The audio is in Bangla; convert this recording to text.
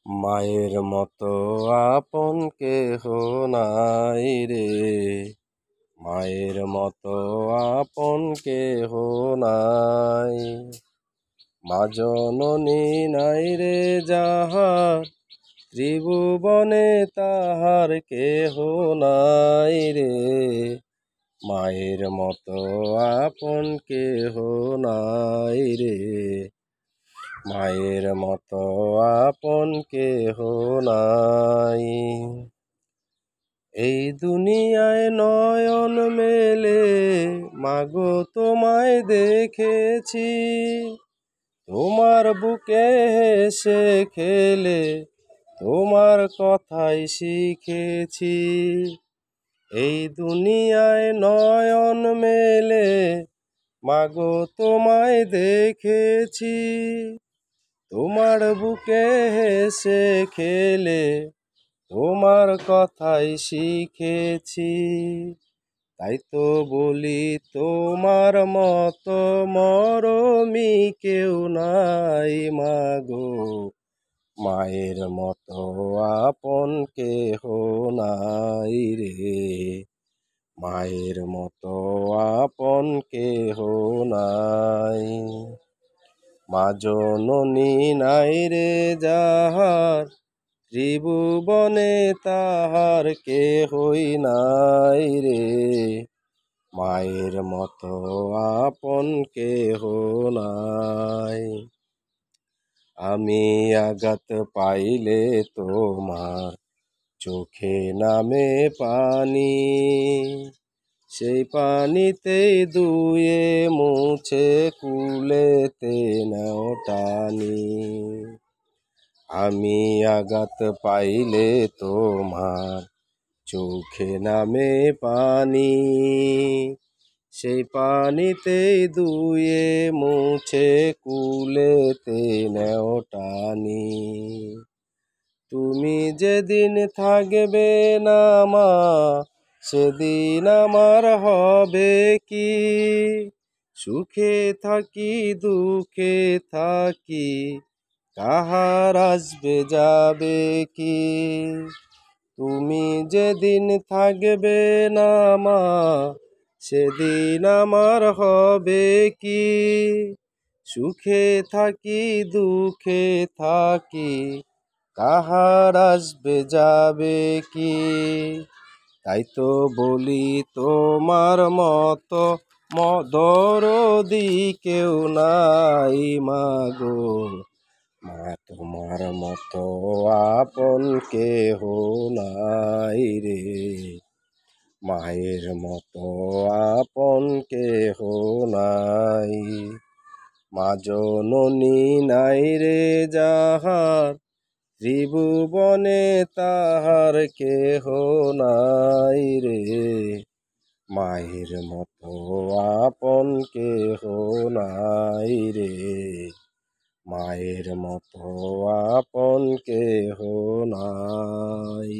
মায়ের মতো আপন কেহ নাই রে, মায়ের মতো আপন কেহ নাই। মা জননী নাই রে যাহার, ত্রিভুবনে তাহার কেহ নাই রে। মায়ের মতো আপন কেহ নাই রে, মায়ের মতো আপন কেহ নাই। এই দুনিয়ায় নয়ন মেলে মাগো তোমায় দেখেছি, তোমার বুকে হেসে খেলে তোমার কথাই শিখেছি। এই দুনিয়ায় নয়ন মেলে মাগো তোমায় দেখেছি, তোমার বুকে হেসে খেলে তোমার কথাই শিখেছি। তাই তো বলি তোমার মতো মরমি কেউ নাই মাগো, মায়ের মতো আপন কেহ নাই রে, মায়ের মতো আপন কেহ নাই। মা জননী নাই রে যাহার, ত্রিভুবনে তাহার কেহই নাই রে। মায়ের মতো আপন কেহ নাই। আমি আঘাত পাইলে তোমার চোখে নামে পানি, সেই পানিতেই ধুয়ে মুছে কুলেতে নাও টানি। আমি আঘাত পাইলে তোমার চোখে নামে পানি, সেই পানিতেই ধুয়ে মুছে কুলেতে নাও টানি। তুমি যেদিন থাকবে না মা, সেদিন আমার হবে কি? সুখে থাকি দুঃখে থাকি, কাহার আসবে যাবে কি? তুমি যেদিন থাকবে না মা, সেদিন আমার হবে কি? সুখে থাকি দুঃখে থাকি, কাহার আসবে যাবে কি? তাই তো বলি তোমার মতো দরদি কেউ নাই মাগো, মা তোমার মতো আপন কেহ নাই রে, মায়ের মতো আপন কেহ নাই। মা জননী নাই রে যাহার, ত্রিভুবনে তাহার কেহ নাই রে। মায়ের মতো আপন কেহ নাই রে, মায়ের মতো আপন কেহ নাই।